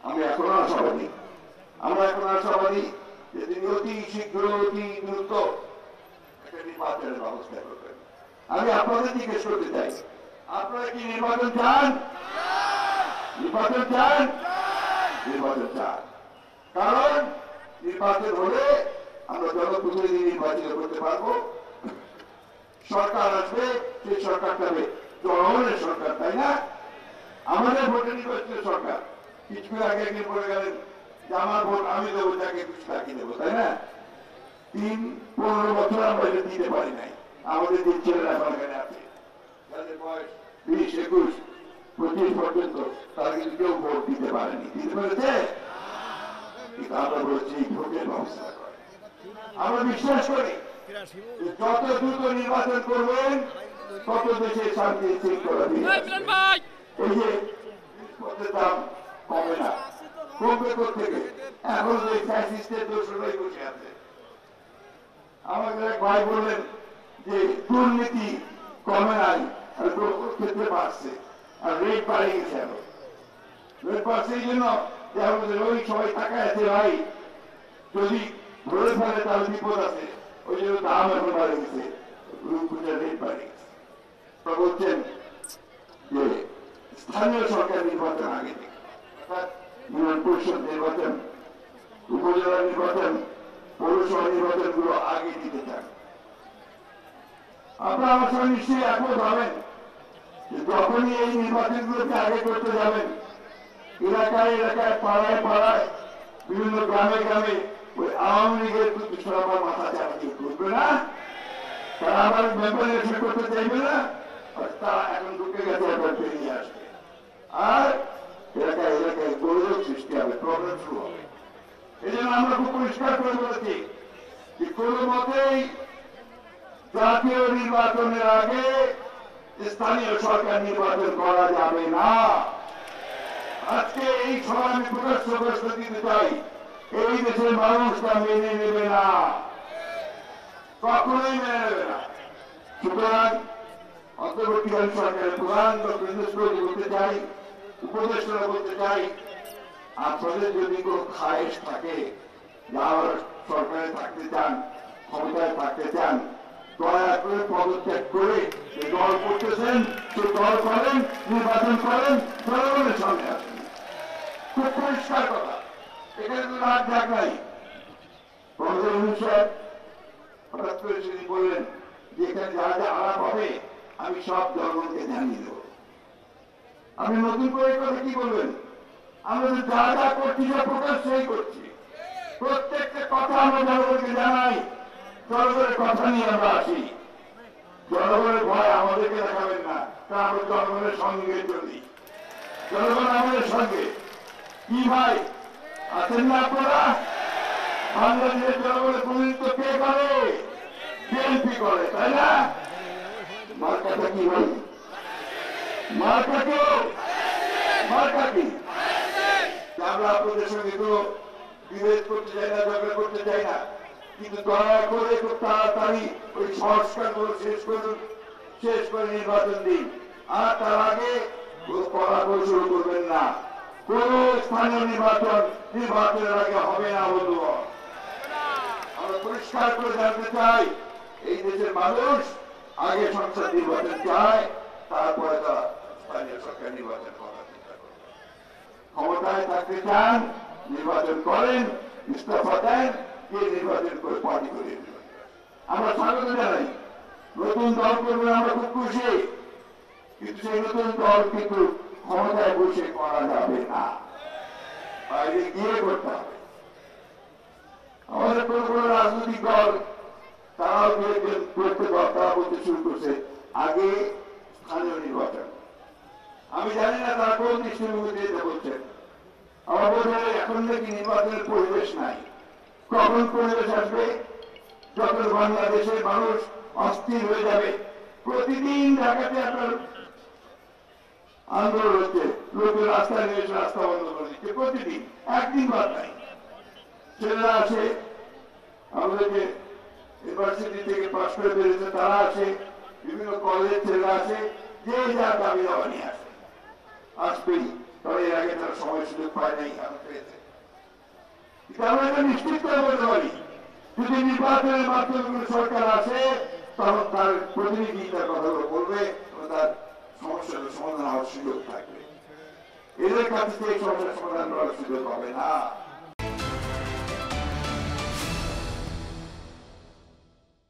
আমি এখনো আশাবাদী, আমরা এখন আশাবাদী যে তিনি অতি শীঘ্র অতি দ্রুত একটা নির্বাচনের ব্যবস্থা করবেন। আমি আপনাদের জিজ্ঞেস করতে চাই, আপনারা কি নির্বাচন চান? নির্বাচন চান? নির্বাচন চান, কারণ নির্বাচন হলে আমরা জনপ্রতিনিধি নির্বাচিত করতে পারবো, সরকার আসবে, সেই সরকারটা জনগণের সরকার, তাই না? আমাদের ভোটে নির্বাচিত সরকার। কিছুদিন আগে একদিন বলে গেলেন যে আমার ভোট আমি দেবো, যাকে খুশি তাকে দেবো, তাই না? 15 বছর আমরা এটা দিতে পারি নাই। আমাদের যে ছেলেরা এখন এখানে আছে, যাদের বয়স 20, 21, 25 পর্যন্ত, তারা কিন্তু কেউ ভোট দিতে পারেনি। দিতে পেরেছে? কিন্তু আমরা বলছি ভোটের ব্যবস্থা করে। আমরা বিশ্বাস করি যত দ্রুত নির্বাচন করবেন তত দেশে শান্তি শৃঙ্খলা ফিরে আসবে। এই যে জিনিসপত্রের দাম কমে না, কমবে কোথেকে? এখন যে ফ্যাসিস্টের দোষরাই বসে আছে। আমাদের এক ভাই বললেন যে দুর্নীতি কমে নাই, আর ক্ষেত্রে বাড়ছে, আর রেট বাড়ে গেছে। এখন রেট বাড়ছে এই জন্য যে আমাদের ওই সবাই টাকা আছে, ভাই যদি ধরে ফেলে তাহলে বিপদ আছে, ওই জন্য দাম এখন বাড়ে গেছে, রেট বাড়ে গেছে। বলছেন যে স্থানীয় সরকার নির্বাচন আগে থেকে, অর্থাৎ ইউনিয়ন পরিষদ নির্বাচন, উপজেলা নির্বাচন, পৌরসভা নির্বাচন গুলো আগে দিতে চান। আপনারা আমার সঙ্গে নিশ্চয়ই একমত হবেন যে যখনই এই নির্বাচন গুলোকে আগে করতে যাবেন, এলাকায় এলাকায় পাড়ায় পাড়ায় বিভিন্ন গ্রামে গ্রামে ওই আওয়ামী লীগের দুষ্করা মাথা চাপাতি করবে না, তারা আবার মেম্বার ইলেকশন করতে চাইবে না, তারা এখন ঢুকে গেছে, এবার বেরিয়ে আসবে, আর এলাকায় এলাকায় গোলযোগ সৃষ্টি হবে, প্রবলেম শুরু হবে। এই জন্য আমরা খুব পরিষ্কার করে বলেছি যে কোন মতেই জাতীয় নির্বাচনের আগে স্থানীয় সরকার নির্বাচন করা যাবে না। আজকে এই সময় আমি প্রকাশ্য ঘোষণা দিতে চাই, এই দেশের মানুষটা মেনে নেবে না, কখনোই মেনে নেবে না। সুতরাং অন্তর্বর্তীকালীন সরকারের প্রধান বলতে চাই, উপদেষ্টা বলতে চাই, আপনাদের যদি কোন খায়েশ থাকে, যারা সরকারে থাকতে চান, ক্ষমতায় থাকতে চান, দয়া করে পদত্যাগ করে যে দল করতেছেন সে দল করেন, নির্বাচন করেন, জনগণের সামনে আসেন। খুব পরিষ্কার কথা, এখানে তো রাগ ঢাক নাই। হঠাৎ করে তিনি বললেন যে এখানে যা যা আলাপ হবে আমি সব জনগণকে জানিয়ে দেব। আপনি নতুন করে কথা কি বলবেন? আমরা যা যা করছি সব প্রকাশ্যই করছি, প্রত্যেকটা কথা আমরা জনগণকে জানাই, জনগণের কথা নিয়ে আমরা আসি। জনগণের ভয় আমাদেরকে দেখাবেন না, তা আমরা জনগণের সঙ্গে চলি, জনগণ আমাদের সঙ্গে। কি ভাই আছেন না আপনারা? বাংলাদেশের জনগণের প্রতিনিধিত্ব কে করে? বিএনপি করে, তাই না? মার্কাটা কি ভাই? মার্কা কে? মার্কা কি? আমরা আপনাদের সঙ্গে তো বিভেদ করতে চাই না, ঝগড়া করতে চাই না, কিন্তু দয়া করে খুব তাড়াতাড়ি ওই সংস্কারগুলো শেষ করুন, শেষ করে নির্বাচন দিন। আর তার আগে কড়া শুরু করবেন না। কোন স্থানীয় নির্বাচনের আগে হবে না বন্ধুগণ। আমরা পরিষ্কার করে জানতে চাই, এই দেশের মানুষ আগে সংসদ নির্বাচন চায়, তারপরে তারা স্থানীয় সরকার নির্বাচন করার চিন্তা করবে। ক্ষমতায় থাকতে চান, নির্বাচন করেন, ইস্তফা দেন, দিয়ে নির্বাচন করে পার্টি করিয়ে দেবেন। আমরা স্বাগত জানাই, নতুন দল করবেন, আমরা খুব খুশি, কিন্তু সেই নতুন দল কিন্তু ক্ষমতায় বসে করা যাবে না, বাইরে গিয়ে করতে হবে। আমাদের কোন কোন রাজনৈতিক দল তারাও তারা বলতে শুরু করছে আগে স্থানীয় নির্বাচন। আমি জানি না তারা কোন দৃষ্টিভঙ্গিতে বলছেন। আমার বোধ হয় এখন নাকি নির্বাচনের পরিবেশ নাই। কখন পরিবেশ আসবে? যখন বাংলাদেশের মানুষ অস্থির হয়ে যাবে। প্রতিদিন ঢাকাতে আপনার আন্দোলন হচ্ছে, লোকের রাস্তায় নিয়ে রাস্তা বন্ধ করে দিচ্ছে প্রতিদিন, একদিন বাদ নাই। ছেলেরা আসে, আমাদেরকে ইউনিভার্সিটি থেকে পাশ করে বেরিয়েছে তারা আসে, বিভিন্ন কলেজের ছেলেরা আসে, যে যার দাবি দাওয়া নিয়ে আসে, আসবেই। তবে এর আগে তারা সময় সুযোগ পায় নাই, এখন পেয়েছে। আমরা এটা নিশ্চিত করে বলতে পারি, যদি নির্বাচনের মাধ্যমে কোনো সরকার আসে তখন তার প্রতিনিধি তার কথাগুলো বলবে এবং তার সমস্যার সমাধান হওয়ার সুযোগ থাকবে। এদের কাছে এই সমস্যার সমাধান করার সুযোগ হবে না।